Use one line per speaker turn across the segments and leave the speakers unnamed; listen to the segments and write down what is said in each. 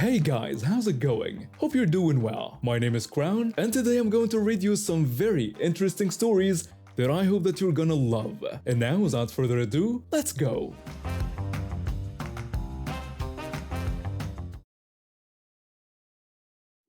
Hey guys, how's it going? Hope you're doing well. My name is Crown, and today I'm going to read you some very interesting stories that I hope that you're gonna love. And now, without further ado, let's go!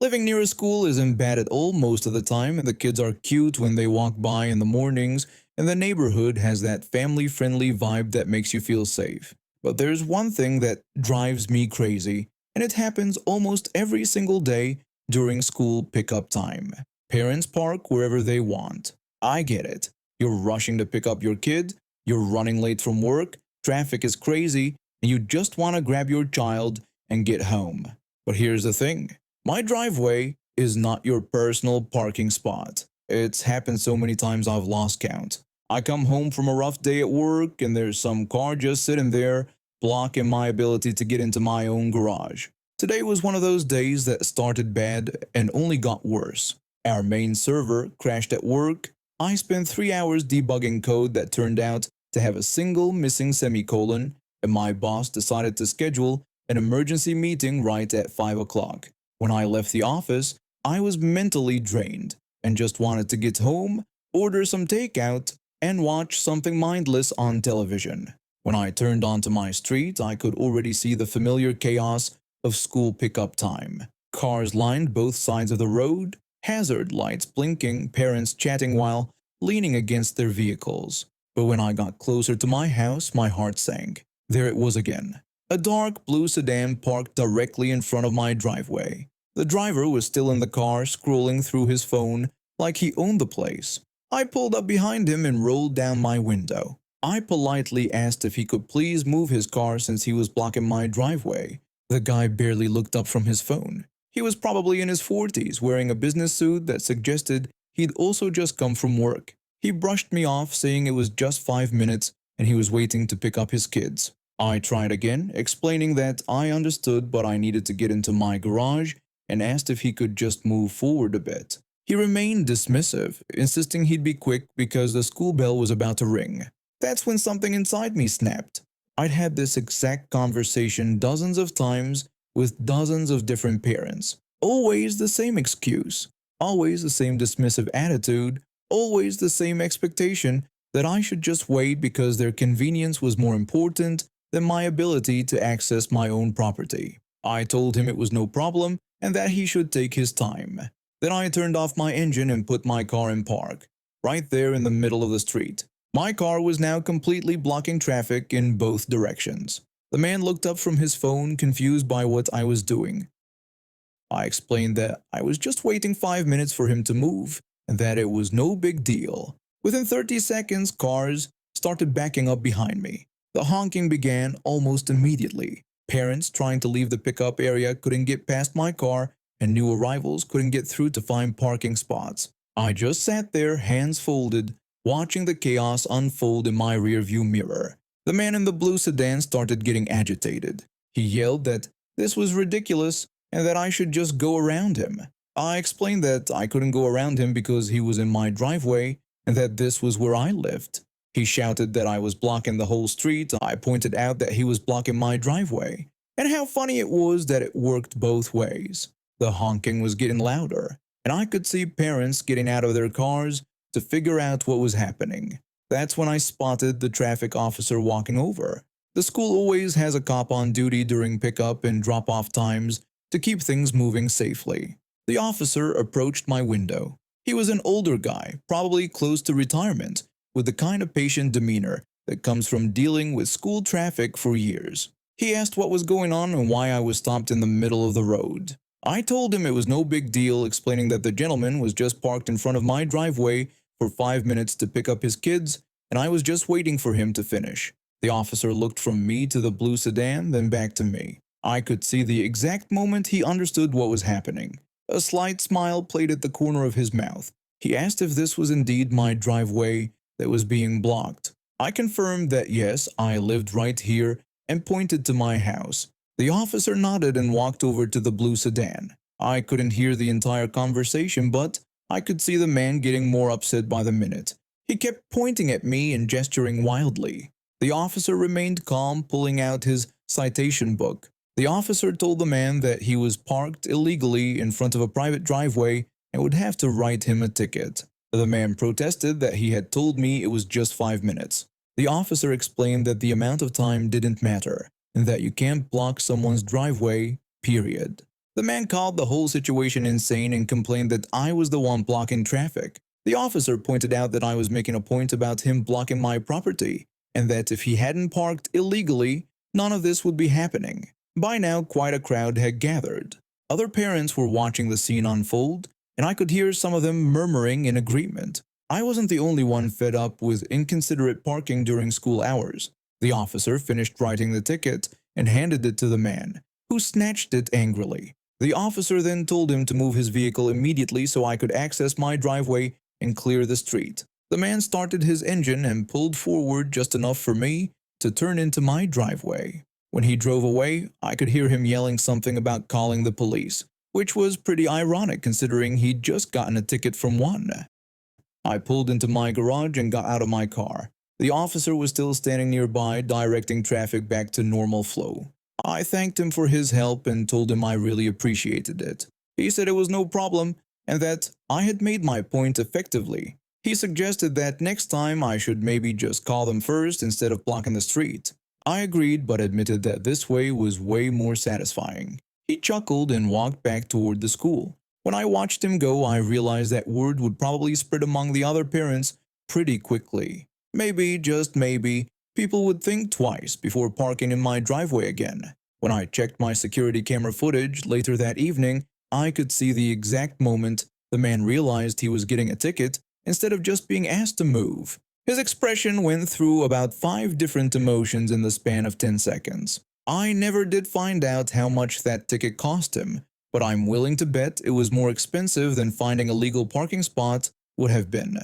Living near a school isn't bad at all most of the time, and the kids are cute when they walk by in the mornings, and the neighborhood has that family-friendly vibe that makes you feel safe. But there's one thing that drives me crazy, and it happens almost every single day during school pickup time. Parents park wherever they want. I get it. You're rushing to pick up your kid, you're running late from work, traffic is crazy, and you just want to grab your child and get home. But here's the thing. My driveway is not your personal parking spot. It's happened so many times I've lost count. I come home from a rough day at work and there's some car just sitting there, blocking my ability to get into my own garage. Today was one of those days that started bad and only got worse. Our main server crashed at work. I spent 3 hours debugging code that turned out to have a single missing semicolon, and my boss decided to schedule an emergency meeting right at 5 o'clock. When I left the office, I was mentally drained and just wanted to get home, order some takeout, and watch something mindless on television. When I turned onto my street, I could already see the familiar chaos of school pickup time. Cars lined both sides of the road, hazard lights blinking, parents chatting while leaning against their vehicles. But when I got closer to my house, my heart sank. There it was again. A dark blue sedan parked directly in front of my driveway. The driver was still in the car, scrolling through his phone like he owned the place. I pulled up behind him and rolled down my window. I politely asked if he could please move his car since he was blocking my driveway. The guy barely looked up from his phone. He was probably in his 40s, wearing a business suit that suggested he'd also just come from work. He brushed me off, saying it was just 5 minutes and he was waiting to pick up his kids. I tried again, explaining that I understood but I needed to get into my garage, and asked if he could just move forward a bit. He remained dismissive, insisting he'd be quick because the school bell was about to ring. That's when something inside me snapped. I'd had this exact conversation dozens of times with dozens of different parents. Always the same excuse, always the same dismissive attitude, always the same expectation that I should just wait because their convenience was more important than my ability to access my own property. I told him it was no problem and that he should take his time. Then I turned off my engine and put my car in park, right there in the middle of the street. My car was now completely blocking traffic in both directions. The man looked up from his phone, confused by what I was doing. I explained that I was just waiting 5 minutes for him to move, and that it was no big deal. Within 30 seconds, cars started backing up behind me. The honking began almost immediately. Parents trying to leave the pickup area couldn't get past my car, and new arrivals couldn't get through to find parking spots. I just sat there, hands folded, watching the chaos unfold in my rearview mirror. The man in the blue sedan started getting agitated. He yelled that this was ridiculous and that I should just go around him. I explained that I couldn't go around him because he was in my driveway and that this was where I lived. He shouted that I was blocking the whole street. I pointed out that he was blocking my driveway, and how funny it was that it worked both ways. The honking was getting louder, and I could see parents getting out of their cars to figure out what was happening. That's when I spotted the traffic officer walking over. The school always has a cop on duty during pickup and drop-off times to keep things moving safely. The officer approached my window. He was an older guy, probably close to retirement, with the kind of patient demeanor that comes from dealing with school traffic for years. He asked what was going on and why I was stopped in the middle of the road. I told him it was no big deal, explaining that the gentleman was just parked in front of my driveway for 5 minutes to pick up his kids, and I was just waiting for him to finish. The officer looked from me to the blue sedan, then back to me. I could see the exact moment he understood what was happening. A slight smile played at the corner of his mouth. He asked if this was indeed my driveway that was being blocked. I confirmed that yes, I lived right here and pointed to my house. The officer nodded and walked over to the blue sedan. I couldn't hear the entire conversation, but I could see the man getting more upset by the minute. He kept pointing at me and gesturing wildly. The officer remained calm, pulling out his citation book. The officer told the man that he was parked illegally in front of a private driveway and would have to write him a ticket. The man protested that he had told me it was just 5 minutes. The officer explained that the amount of time didn't matter and that you can't block someone's driveway, period. The man called the whole situation insane and complained that I was the one blocking traffic. The officer pointed out that I was making a point about him blocking my property and that if he hadn't parked illegally, none of this would be happening. By now, quite a crowd had gathered. Other parents were watching the scene unfold, and I could hear some of them murmuring in agreement. I wasn't the only one fed up with inconsiderate parking during school hours. The officer finished writing the ticket and handed it to the man, who snatched it angrily. The officer then told him to move his vehicle immediately so I could access my driveway and clear the street. The man started his engine and pulled forward just enough for me to turn into my driveway. When he drove away, I could hear him yelling something about calling the police, which was pretty ironic considering he'd just gotten a ticket from one. I pulled into my garage and got out of my car. The officer was still standing nearby, directing traffic back to normal flow. I thanked him for his help and told him I really appreciated it. He said it was no problem and that I had made my point effectively. He suggested that next time I should maybe just call them first instead of blocking the street. I agreed but admitted that this way was way more satisfying. He chuckled and walked back toward the school. When I watched him go, I realized that word would probably spread among the other parents pretty quickly. Maybe, just maybe, people would think twice before parking in my driveway again. When I checked my security camera footage later that evening, I could see the exact moment the man realized he was getting a ticket instead of just being asked to move. His expression went through about 5 different emotions in the span of 10 seconds. I never did find out how much that ticket cost him, but I'm willing to bet it was more expensive than finding a legal parking spot would have been.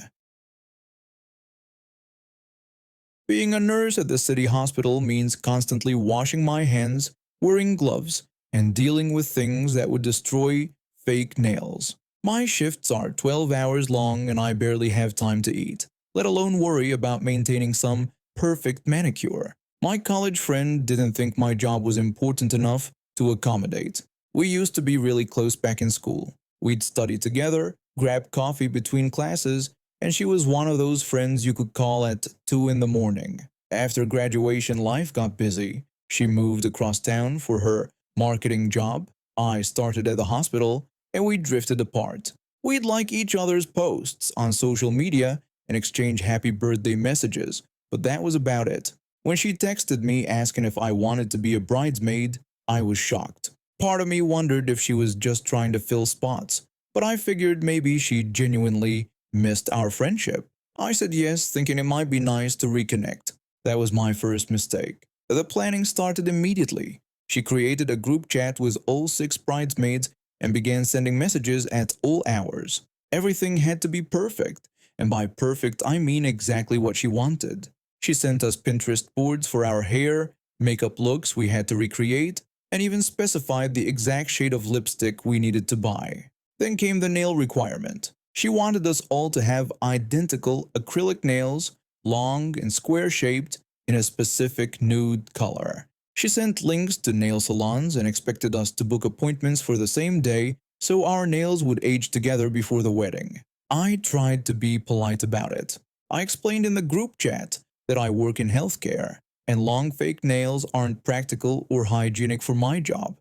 Being a nurse at the city hospital means constantly washing my hands, wearing gloves, and dealing with things that would destroy fake nails. My shifts are 12 hours long and I barely have time to eat, let alone worry about maintaining some perfect manicure. My college friend didn't think my job was important enough to accommodate. We used to be really close back in school. We'd study together, grab coffee between classes, and she was one of those friends you could call at 2 in the morning. After graduation, life got busy. She moved across town for her marketing job. I started at the hospital, and we drifted apart. We'd like each other's posts on social media and exchange happy birthday messages, but that was about it. When she texted me asking if I wanted to be a bridesmaid, I was shocked. Part of me wondered if she was just trying to fill spots, but I figured maybe she genuinely missed our friendship. I said yes, thinking it might be nice to reconnect. That was my first mistake. The planning started immediately. She created a group chat with all 6 bridesmaids and began sending messages at all hours. Everything had to be perfect, and by perfect I mean exactly what she wanted. She sent us Pinterest boards for our hair, makeup looks we had to recreate, and even specified the exact shade of lipstick we needed to buy. Then came the nail requirement. She wanted us all to have identical acrylic nails, long and square-shaped, in a specific nude color. She sent links to nail salons and expected us to book appointments for the same day so our nails would age together before the wedding. I tried to be polite about it. I explained in the group chat that I work in healthcare, and long fake nails aren't practical or hygienic for my job.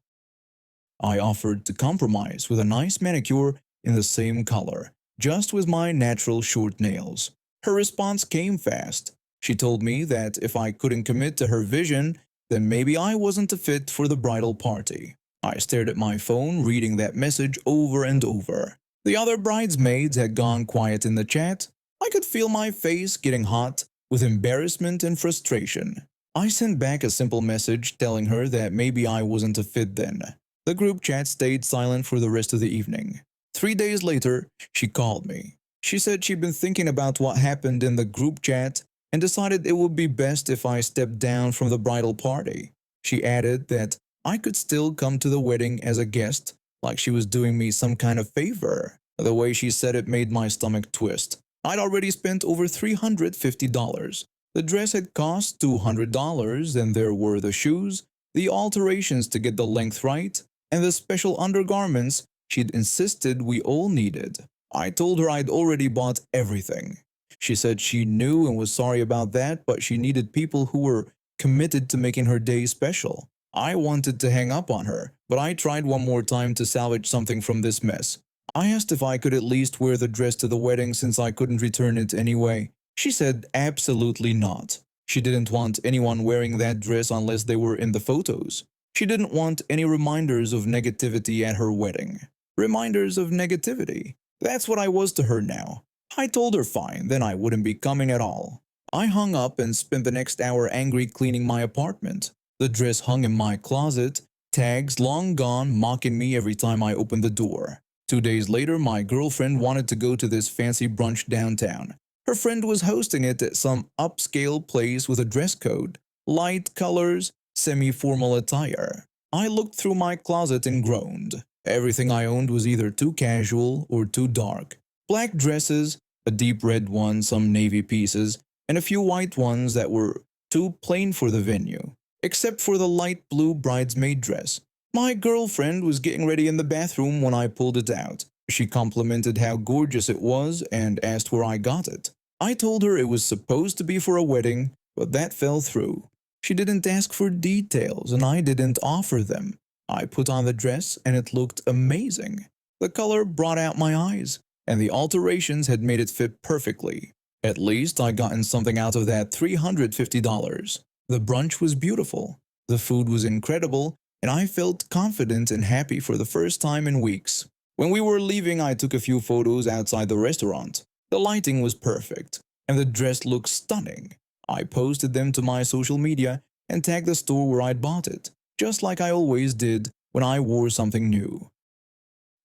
I offered to compromise with a nice manicure in the same color, just with my natural short nails. Her response came fast. She told me that if I couldn't commit to her vision, then maybe I wasn't a fit for the bridal party. I stared at my phone, reading that message over and over. The other bridesmaids had gone quiet in the chat. I could feel my face getting hot with embarrassment and frustration. I sent back a simple message telling her that maybe I wasn't a fit then. The group chat stayed silent for the rest of the evening. 3 days later, she called me. She said she'd been thinking about what happened in the group chat and decided it would be best if I stepped down from the bridal party. She added that I could still come to the wedding as a guest, like she was doing me some kind of favor. The way she said it made my stomach twist. I'd already spent over $350. The dress had cost $200, and there were the shoes, the alterations to get the length right, and the special undergarments she'd insisted we all needed. I told her I'd already bought everything. She said she knew and was sorry about that, but she needed people who were committed to making her day special. I wanted to hang up on her, but I tried one more time to salvage something from this mess. I asked if I could at least wear the dress to the wedding since I couldn't return it anyway. She said absolutely not. She didn't want anyone wearing that dress unless they were in the photos. She didn't want any reminders of negativity at her wedding. Reminders of negativity. That's what I was to her now. I told her fine, then I wouldn't be coming at all. I hung up and spent the next hour angry cleaning my apartment. The dress hung in my closet, tags long gone mocking me every time I opened the door. 2 days later, my girlfriend wanted to go to this fancy brunch downtown. Her friend was hosting it at some upscale place with a dress code, light colors, semi-formal attire. I looked through my closet and groaned. Everything I owned was either too casual or too dark. Black dresses, a deep red one, some navy pieces, and a few white ones that were too plain for the venue, except for the light blue bridesmaid dress. My girlfriend was getting ready in the bathroom when I pulled it out. She complimented how gorgeous it was and asked where I got it. I told her it was supposed to be for a wedding, but that fell through. She didn't ask for details and I didn't offer them. I put on the dress and it looked amazing. The color brought out my eyes, and the alterations had made it fit perfectly. At least I gotten something out of that $350. The brunch was beautiful, the food was incredible, and I felt confident and happy for the first time in weeks. When we were leaving, I took a few photos outside the restaurant. The lighting was perfect, and the dress looked stunning. I posted them to my social media and tagged the store where I'd bought it, just like I always did when I wore something new.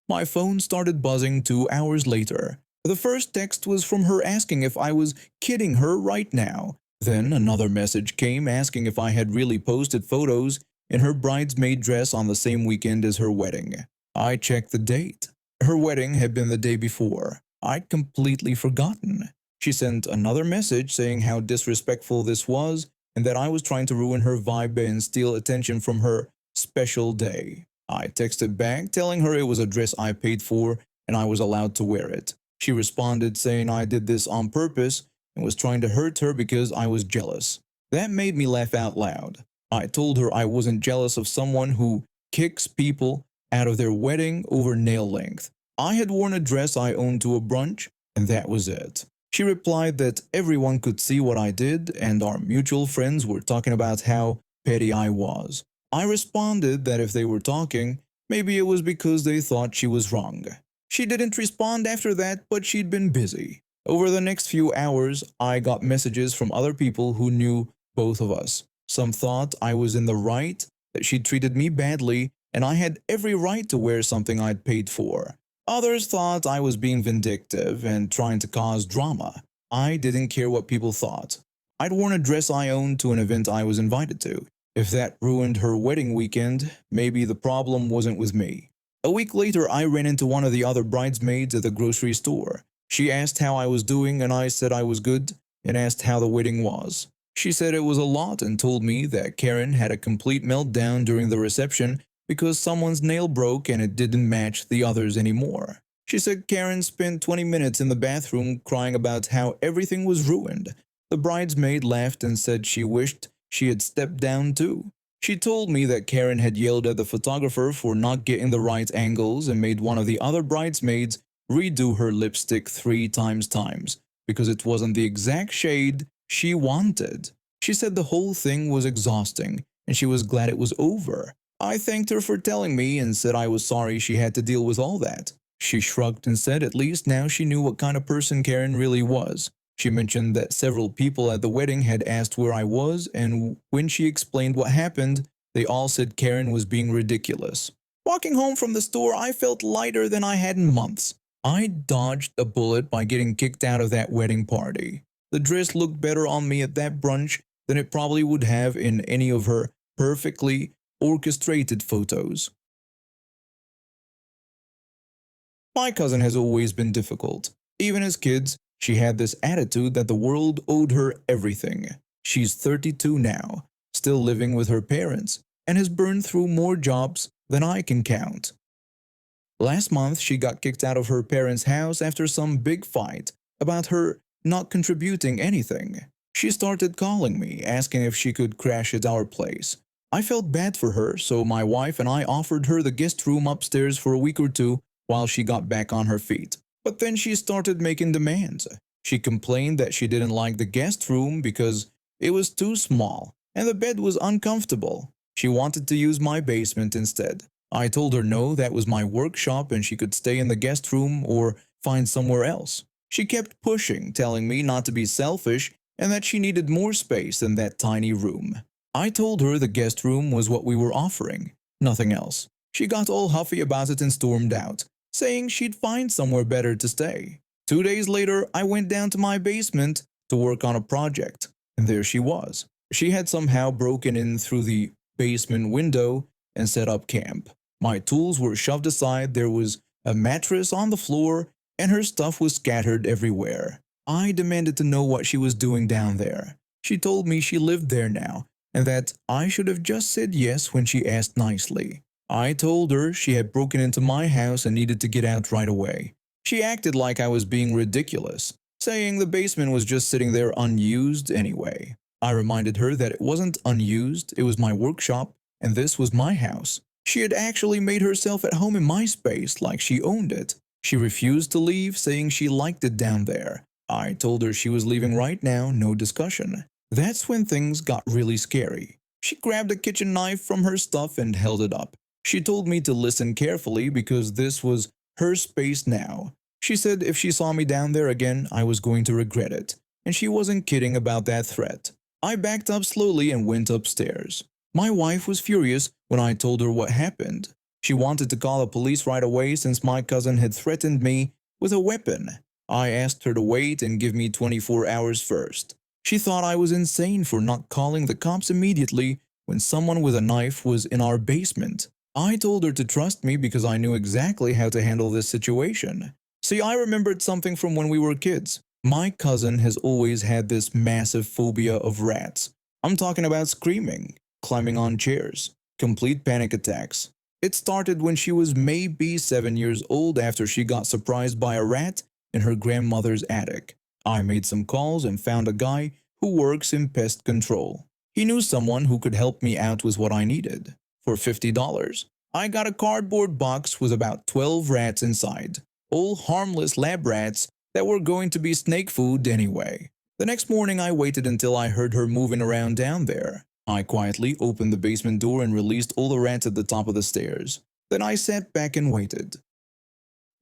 My phone started buzzing 2 hours later. The first text was from her asking if I was kidding her right now. Then another message came asking if I had really posted photos in her bridesmaid dress on the same weekend as her wedding. I checked the date. Her wedding had been the day before. I'd completely forgotten. She sent another message saying how disrespectful this was and that I was trying to ruin her vibe and steal attention from her special day. I texted back telling her it was a dress I paid for and I was allowed to wear it. She responded saying I did this on purpose and was trying to hurt her because I was jealous. That made me laugh out loud. I told her I wasn't jealous of someone who kicks people out of their wedding over nail length. I had worn a dress I owned to a brunch, and that was it. She replied that everyone could see what I did, and our mutual friends were talking about how petty I was. I responded that if they were talking, maybe it was because they thought she was wrong. She didn't respond after that, but she'd been busy. Over the next few hours, I got messages from other people who knew both of us. Some thought I was in the right, that she treated me badly, and I had every right to wear something I'd paid for. Others thought I was being vindictive and trying to cause drama. I didn't care what people thought. I'd worn a dress I owned to an event I was invited to. If that ruined her wedding weekend, maybe the problem wasn't with me. A week later, I ran into one of the other bridesmaids at the grocery store. She asked how I was doing and I said I was good, and asked how the wedding was. She said it was a lot and told me that Karen had a complete meltdown during the reception because someone's nail broke and it didn't match the others anymore. She said Karen spent 20 minutes in the bathroom crying about how everything was ruined. The bridesmaid laughed and said she wished she had stepped down too. She told me that Karen had yelled at the photographer for not getting the right angles and made one of the other bridesmaids redo her lipstick 3 times because it wasn't the exact shade she wanted. She said the whole thing was exhausting and she was glad it was over. I thanked her for telling me and said I was sorry she had to deal with all that. She shrugged and said at least now she knew what kind of person Karen really was. She mentioned that several people at the wedding had asked where I was, and when she explained what happened, they all said Karen was being ridiculous. Walking home from the store, I felt lighter than I had in months. I dodged a bullet by getting kicked out of that wedding party. The dress looked better on me at that brunch than it probably would have in any of her perfectly orchestrated photos. My cousin has always been difficult. Even as kids, she had this attitude that the world owed her everything. She's 32 now, still living with her parents, and has burned through more jobs than I can count. Last month, she got kicked out of her parents' house after some big fight about her not contributing anything. She started calling me, asking if she could crash at our place. I felt bad for her, so my wife and I offered her the guest room upstairs for a week or two while she got back on her feet. But then she started making demands. She complained that she didn't like the guest room because it was too small and the bed was uncomfortable. She wanted to use my basement instead. I told her no, that was my workshop and she could stay in the guest room or find somewhere else. She kept pushing, telling me not to be selfish and that she needed more space than that tiny room. I told her the guest room was what we were offering, nothing else. She got all huffy about it and stormed out, saying she'd find somewhere better to stay. 2 days later, I went down to my basement to work on a project, and there she was. She had somehow broken in through the basement window and set up camp. My tools were shoved aside, there was a mattress on the floor, and her stuff was scattered everywhere. I demanded to know what she was doing down there. She told me she lived there now, and that I should have just said yes when she asked nicely. I told her she had broken into my house and needed to get out right away. She acted like I was being ridiculous, saying the basement was just sitting there unused anyway. I reminded her that it wasn't unused, it was my workshop, and this was my house. She had actually made herself at home in my space like she owned it. She refused to leave, saying she liked it down there. I told her she was leaving right now, no discussion. That's when things got really scary. She grabbed a kitchen knife from her stuff and held it up. She told me to listen carefully because this was her space now. She said if she saw me down there again, I was going to regret it. And she wasn't kidding about that threat. I backed up slowly and went upstairs. My wife was furious when I told her what happened. She wanted to call the police right away since my cousin had threatened me with a weapon. I asked her to wait and give me 24 hours first. She thought I was insane for not calling the cops immediately when someone with a knife was in our basement. I told her to trust me because I knew exactly how to handle this situation. See, I remembered something from when we were kids. My cousin has always had this massive phobia of rats. I'm talking about screaming, climbing on chairs, complete panic attacks. It started when she was maybe 7 years old after she got surprised by a rat in her grandmother's attic. I made some calls and found a guy who works in pest control. He knew someone who could help me out with what I needed. For $50, I got a cardboard box with about 12 rats inside, all harmless lab rats that were going to be snake food anyway. The next morning I waited until I heard her moving around down there. I quietly opened the basement door and released all the rats at the top of the stairs. Then I sat back and waited.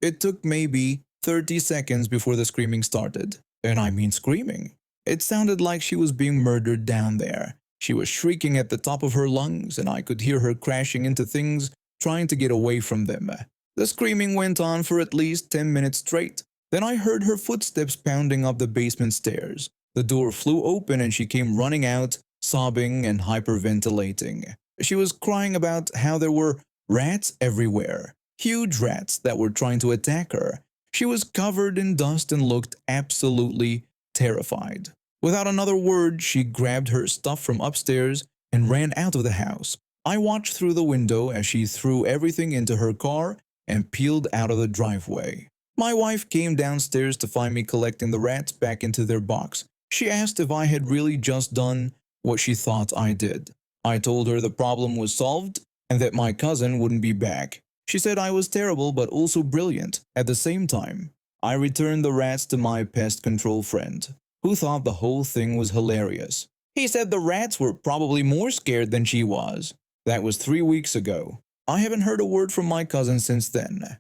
It took maybe 30 seconds before the screaming started. And I mean screaming. It sounded like she was being murdered down there. She was shrieking at the top of her lungs and I could hear her crashing into things, trying to get away from them. The screaming went on for at least 10 minutes straight. Then I heard her footsteps pounding up the basement stairs. The door flew open and she came running out, sobbing and hyperventilating. She was crying about how there were rats everywhere, huge rats that were trying to attack her. She was covered in dust and looked absolutely terrified. Without another word, she grabbed her stuff from upstairs and ran out of the house. I watched through the window as she threw everything into her car and peeled out of the driveway. My wife came downstairs to find me collecting the rats back into their box. She asked if I had really just done what she thought I did. I told her the problem was solved and that my cousin wouldn't be back. She said I was terrible but also brilliant at the same time. I returned the rats to my pest control friend, who thought the whole thing was hilarious. He said the rats were probably more scared than she was. That was 3 weeks ago. I haven't heard a word from my cousin since then.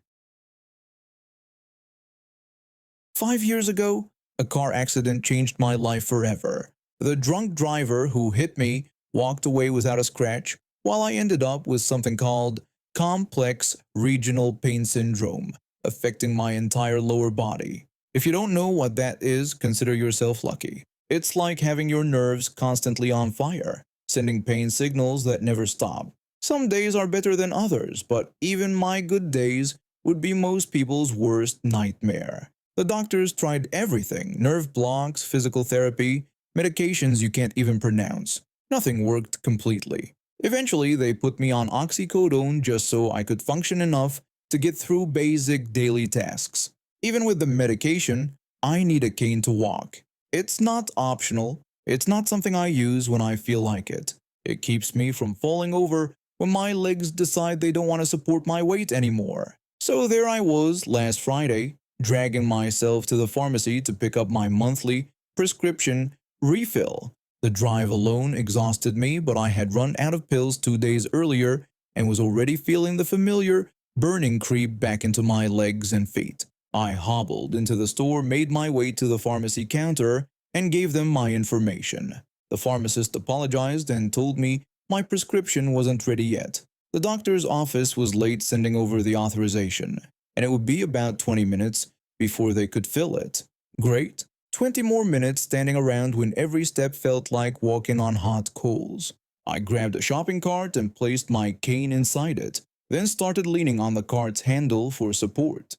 5 years ago, a car accident changed my life forever. The drunk driver who hit me walked away without a scratch, while I ended up with something called complex regional pain syndrome, affecting my entire lower body. If you don't know what that is, consider yourself lucky. It's like having your nerves constantly on fire, sending pain signals that never stop. Some days are better than others, but even my good days would be most people's worst nightmare. The doctors tried everything: nerve blocks, physical therapy, medications you can't even pronounce. Nothing worked completely. Eventually, they put me on oxycodone just so I could function enough to get through basic daily tasks. Even with the medication, I need a cane to walk. It's not optional. It's not something I use when I feel like it. It keeps me from falling over when my legs decide they don't want to support my weight anymore. So there I was last Friday, dragging myself to the pharmacy to pick up my monthly prescription refill. The drive alone exhausted me, but I had run out of pills 2 days earlier and was already feeling the familiar burning creep back into my legs and feet. I hobbled into the store, made my way to the pharmacy counter, and gave them my information. The pharmacist apologized and told me my prescription wasn't ready yet. The doctor's office was late sending over the authorization, and it would be about 20 minutes before they could fill it. Great. 20 more minutes standing around when every step felt like walking on hot coals. I grabbed a shopping cart and placed my cane inside it, then started leaning on the cart's handle for support.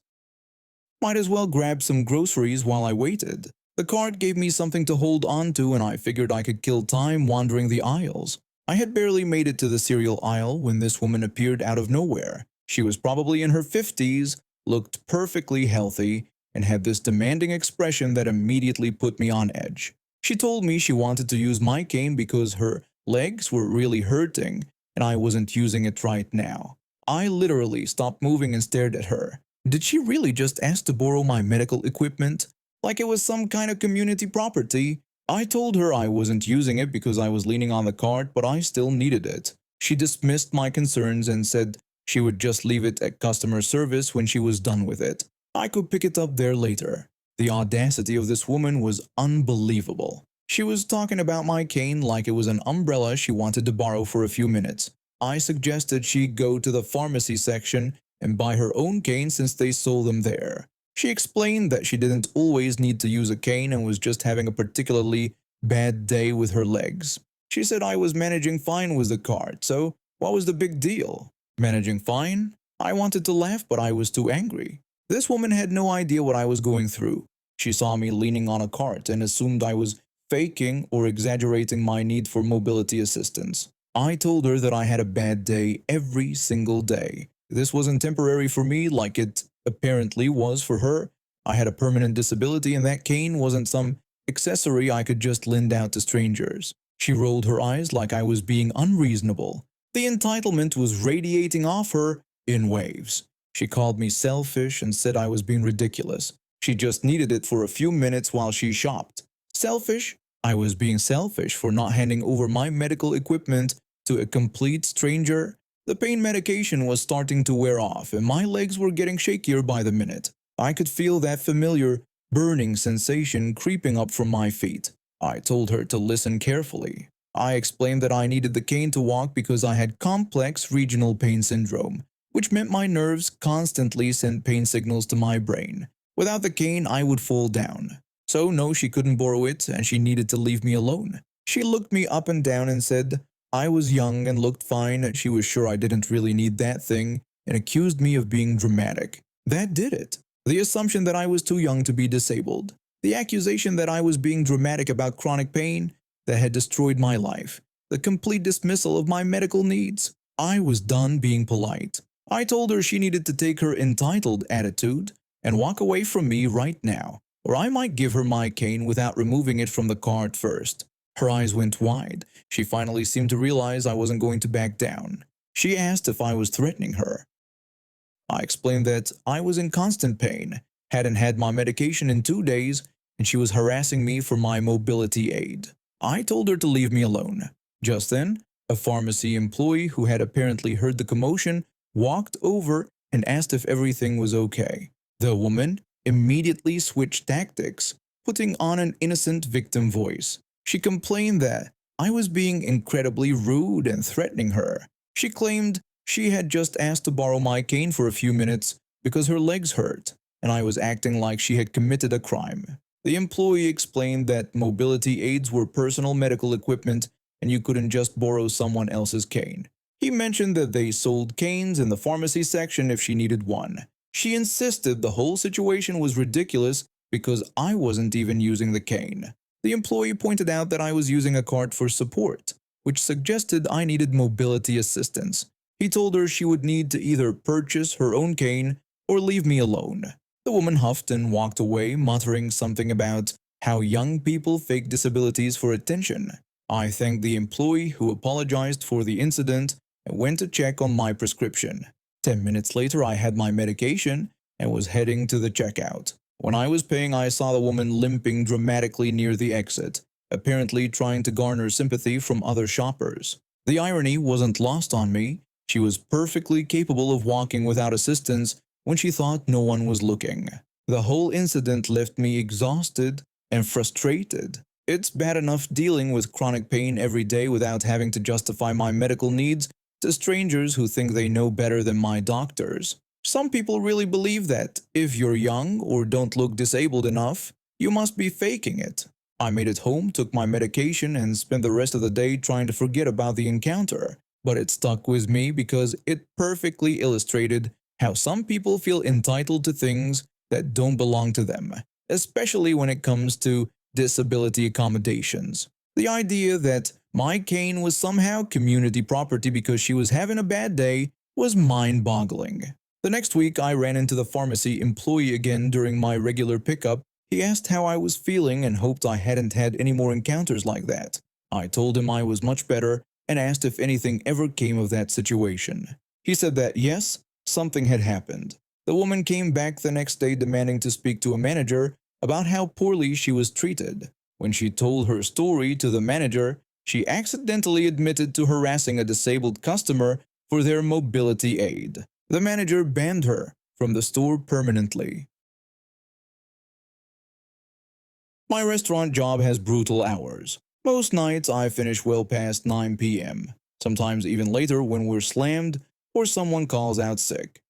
Might as well grab some groceries while I waited. The cart gave me something to hold on to, and I figured I could kill time wandering the aisles. I had barely made it to the cereal aisle when this woman appeared out of nowhere. She was probably in her 50s, looked perfectly healthy, and had this demanding expression that immediately put me on edge. She told me she wanted to use my cane because her legs were really hurting and I wasn't using it right now. I literally stopped moving and stared at her. Did she really just ask to borrow my medical equipment? Like it was some kind of community property? I told her I wasn't using it because I was leaning on the cart, but I still needed it. She dismissed my concerns and said she would just leave it at customer service when she was done with it. I could pick it up there later. The audacity of this woman was unbelievable. She was talking about my cane like it was an umbrella she wanted to borrow for a few minutes. I suggested she go to the pharmacy section and buy her own cane since they sold them there. She explained that she didn't always need to use a cane and was just having a particularly bad day with her legs. She said I was managing fine with the cart, so what was the big deal? Managing fine? I wanted to laugh, but I was too angry. This woman had no idea what I was going through. She saw me leaning on a cart and assumed I was faking or exaggerating my need for mobility assistance. I told her that I had a bad day every single day. This wasn't temporary for me like it apparently was for her. I had a permanent disability and that cane wasn't some accessory I could just lend out to strangers. She rolled her eyes like I was being unreasonable. The entitlement was radiating off her in waves. She called me selfish and said I was being ridiculous. She just needed it for a few minutes while she shopped. Selfish? I was being selfish for not handing over my medical equipment to a complete stranger. The pain medication was starting to wear off and my legs were getting shakier by the minute. I could feel that familiar burning sensation creeping up from my feet. I told her to listen carefully. I explained that I needed the cane to walk because I had complex regional pain syndrome, which meant my nerves constantly sent pain signals to my brain. Without the cane, I would fall down. So no, she couldn't borrow it and she needed to leave me alone. She looked me up and down and said I was young and looked fine and she was sure I didn't really need that thing and accused me of being dramatic. That did it. The assumption that I was too young to be disabled. The accusation that I was being dramatic about chronic pain that had destroyed my life. The complete dismissal of my medical needs. I was done being polite. I told her she needed to take her entitled attitude and walk away from me right now, or I might give her my cane without removing it from the cart first. Her eyes went wide. She finally seemed to realize I wasn't going to back down. She asked if I was threatening her. I explained that I was in constant pain, hadn't had my medication in 2 days, and she was harassing me for my mobility aid. I told her to leave me alone. Just then, a pharmacy employee who had apparently heard the commotion walked over and asked if everything was okay. The woman immediately switched tactics, putting on an innocent victim voice. She complained that I was being incredibly rude and threatening her. She claimed she had just asked to borrow my cane for a few minutes because her legs hurt, and I was acting like she had committed a crime. The employee explained that mobility aids were personal medical equipment and you couldn't just borrow someone else's cane. He mentioned that they sold canes in the pharmacy section if she needed one. She insisted the whole situation was ridiculous because I wasn't even using the cane. The employee pointed out that I was using a cart for support. which suggested I needed mobility assistance. He told her she would need to either purchase her own cane or leave me alone. The woman huffed and walked away, muttering something about how young people fake disabilities for attention. I thanked the employee who apologized for the incident and went to check on my prescription. 10 minutes later, I had my medication and was heading to the checkout. When I was paying, I saw the woman limping dramatically near the exit, apparently trying to garner sympathy from other shoppers. The irony wasn't lost on me. She was perfectly capable of walking without assistance when she thought no one was looking. The whole incident left me exhausted and frustrated. It's bad enough dealing with chronic pain every day without having to justify my medical needs to strangers who think they know better than my doctors. Some people really believe that if you're young or don't look disabled enough, you must be faking it. I made it home, took my medication, and spent the rest of the day trying to forget about the encounter. But it stuck with me because it perfectly illustrated how some people feel entitled to things that don't belong to them, especially when it comes to disability accommodations. The idea that my cane was somehow community property because she was having a bad day was mind-boggling. The next week, I ran into the pharmacy employee again during my regular pickup. He asked how I was feeling and hoped I hadn't had any more encounters like that. I told him I was much better and asked if anything ever came of that situation. He said that yes, something had happened. The woman came back the next day demanding to speak to a manager about how poorly she was treated. When she told her story to the manager, she accidentally admitted to harassing a disabled customer for their mobility aid. The manager banned her from the store permanently. My restaurant job has brutal hours. Most nights I finish well past 9 p.m., sometimes even later when we're slammed or someone calls out sick.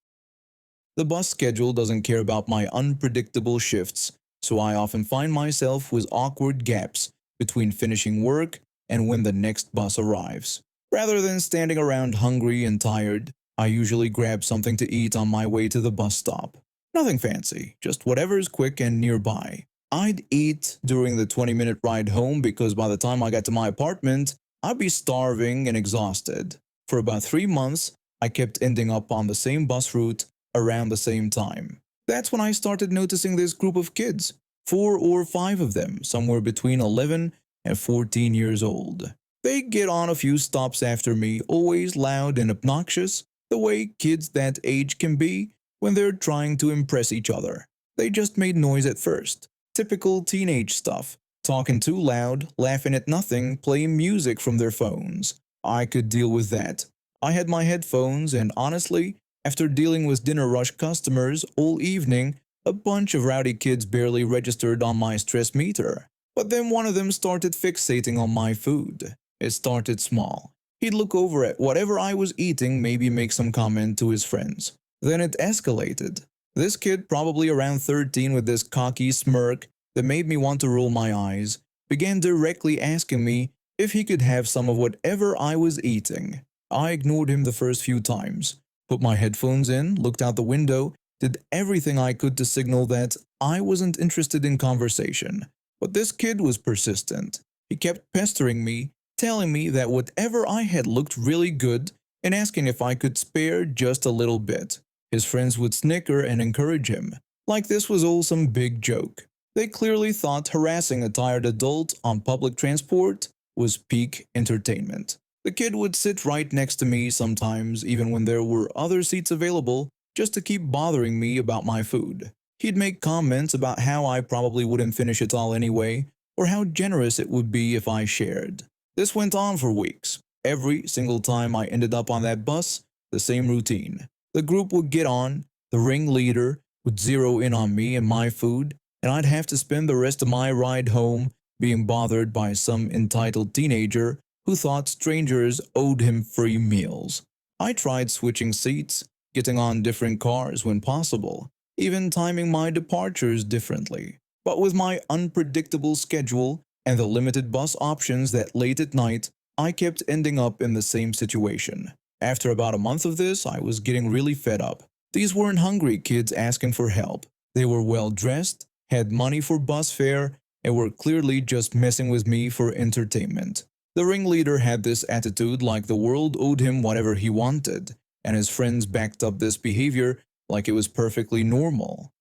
The bus schedule doesn't care about my unpredictable shifts, so I often find myself with awkward gaps between finishing work and when the next bus arrives. Rather than standing around hungry and tired, I usually grab something to eat on my way to the bus stop. Nothing fancy, just whatever's quick and nearby. I'd eat during the 20-minute ride home because by the time I got to my apartment, I'd be starving and exhausted. For about 3 months, I kept ending up on the same bus route around the same time. That's when I started noticing this group of kids, 4 or 5 of them, somewhere between 11 and 14 years old. They get on a few stops after me, always loud and obnoxious, the way kids that age can be when they're trying to impress each other. They just made noise at first. Typical teenage stuff, talking too loud, laughing at nothing, playing music from their phones. I could deal with that. I had my headphones and honestly, after dealing with dinner rush customers all evening, a bunch of rowdy kids barely registered on my stress meter. But then one of them started fixating on my food. It started small. He'd look over at whatever I was eating, maybe make some comment to his friends. Then it escalated. This kid, probably around 13 with this cocky smirk that made me want to roll my eyes, began directly asking me if he could have some of whatever I was eating. I ignored him the first few times, put my headphones in, looked out the window, did everything I could to signal that I wasn't interested in conversation. But this kid was persistent. He kept pestering me, telling me that whatever I had looked really good and asking if I could spare just a little bit. His friends would snicker and encourage him, like this was all some big joke. They clearly thought harassing a tired adult on public transport was peak entertainment. The kid would sit right next to me sometimes, even when there were other seats available, just to keep bothering me about my food. He'd make comments about how I probably wouldn't finish it all anyway, or how generous it would be if I shared. This went on for weeks. Every single time I ended up on that bus, the same routine. The group would get on, the ringleader would zero in on me and my food, and I'd have to spend the rest of my ride home being bothered by some entitled teenager who thought strangers owed him free meals. I tried switching seats, getting on different cars when possible, even timing my departures differently. But with my unpredictable schedule and the limited bus options that late at night, I kept ending up in the same situation. After about a month of this, I was getting really fed up. These weren't hungry kids asking for help. They were well dressed, had money for bus fare, and were clearly just messing with me for entertainment. The ringleader had this attitude like the world owed him whatever he wanted, and his friends backed up this behavior like it was perfectly normal.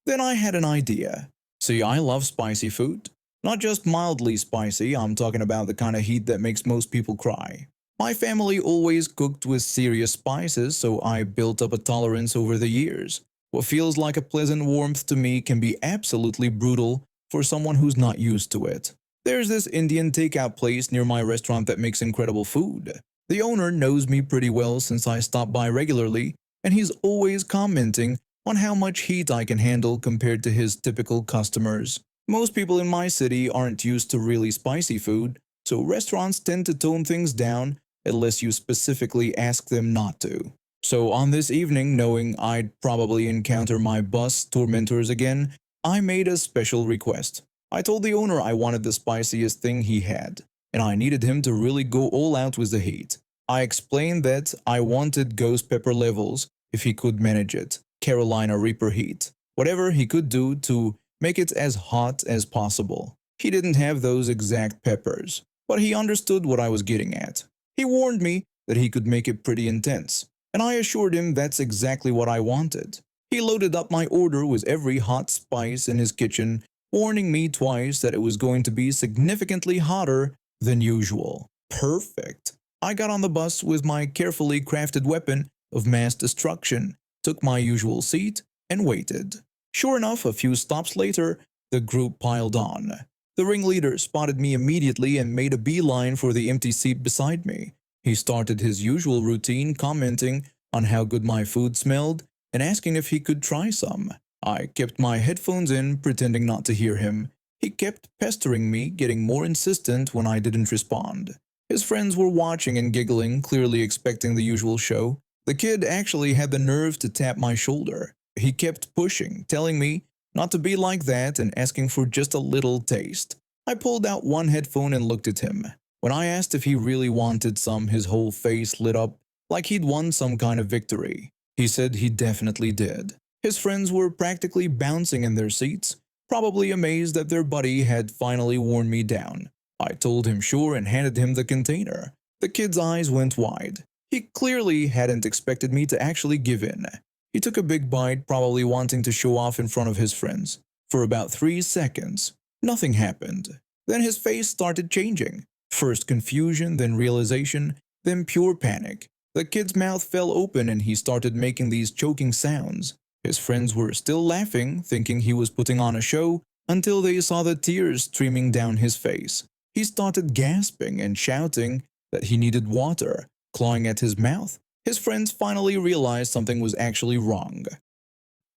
Then I had an idea. See, I love spicy food. Not just mildly spicy, I'm talking about the kind of heat that makes most people cry. My family always cooked with serious spices, so I built up a tolerance over the years. What feels like a pleasant warmth to me can be absolutely brutal for someone who's not used to it. There's this Indian takeout place near my restaurant that makes incredible food. The owner knows me pretty well since I stop by regularly, and he's always commenting on how much heat I can handle compared to his typical customers. Most people in my city aren't used to really spicy food, so restaurants tend to tone things down unless you specifically ask them not to. So on this evening, knowing I'd probably encounter my bus tormentors again, I made a special request. I told the owner I wanted the spiciest thing he had, and I needed him to really go all out with the heat. I explained that I wanted ghost pepper levels if he could manage it, Carolina Reaper heat, whatever he could do to make it as hot as possible. He didn't have those exact peppers, but he understood what I was getting at. He warned me that he could make it pretty intense, and I assured him that's exactly what I wanted. He loaded up my order with every hot spice in his kitchen, warning me twice that it was going to be significantly hotter than usual. Perfect. I got on the bus with my carefully crafted weapon of mass destruction, took my usual seat, and waited. Sure enough, a few stops later, the group piled on. The ringleader spotted me immediately and made a beeline for the empty seat beside me. He started his usual routine, commenting on how good my food smelled and asking if he could try some. I kept my headphones in, pretending not to hear him. He kept pestering me, getting more insistent when I didn't respond. His friends were watching and giggling, clearly expecting the usual show. The kid actually had the nerve to tap my shoulder. He kept pushing, telling me not to be like that and asking for just a little taste. I pulled out one headphone and looked at him. When I asked if he really wanted some, his whole face lit up like he'd won some kind of victory. He said he definitely did. His friends were practically bouncing in their seats, probably amazed that their buddy had finally worn me down. I told him sure and handed him the container. The kid's eyes went wide. He clearly hadn't expected me to actually give in. He took a big bite, probably wanting to show off in front of his friends. For about 3 seconds, nothing happened. Then his face started changing. First confusion, then realization, then pure panic. The kid's mouth fell open and he started making these choking sounds. His friends were still laughing, thinking he was putting on a show, until they saw the tears streaming down his face. He started gasping and shouting that he needed water, clawing at his mouth. His friends finally realized something was actually wrong.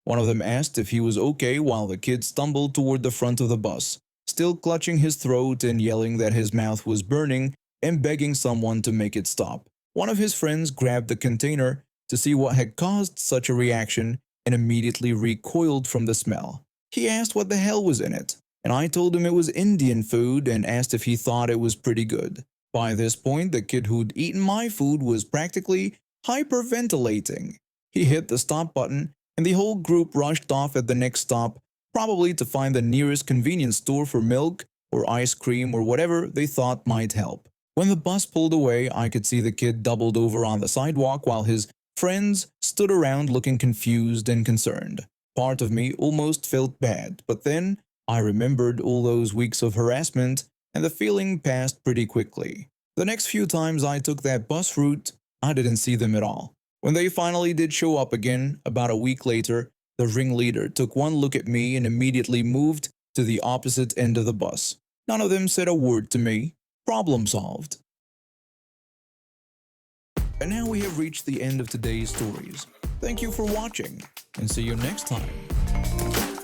One of them asked if he was okay while the kid stumbled toward the front of the bus, still clutching his throat and yelling that his mouth was burning and begging someone to make it stop. One of his friends grabbed the container to see what had caused such a reaction and immediately recoiled from the smell. He asked what the hell was in it, and I told him it was Indian food and asked if he thought it was pretty good. By this point, the kid who'd eaten my food was practically hyperventilating. He hit the stop button, and the whole group rushed off at the next stop, probably to find the nearest convenience store for milk or ice cream or whatever they thought might help. When the bus pulled away, I could see the kid doubled over on the sidewalk while his friends stood around looking confused and concerned. Part of me almost felt bad, but then I remembered all those weeks of harassment, and the feeling passed pretty quickly. The next few times I took that bus route, I didn't see them at all. When they finally did show up again, about a week later, the ringleader took one look at me and immediately moved to the opposite end of the bus. None of them said a word to me. Problem solved. And now we have reached the end of today's stories. Thank you for watching, and see you next time.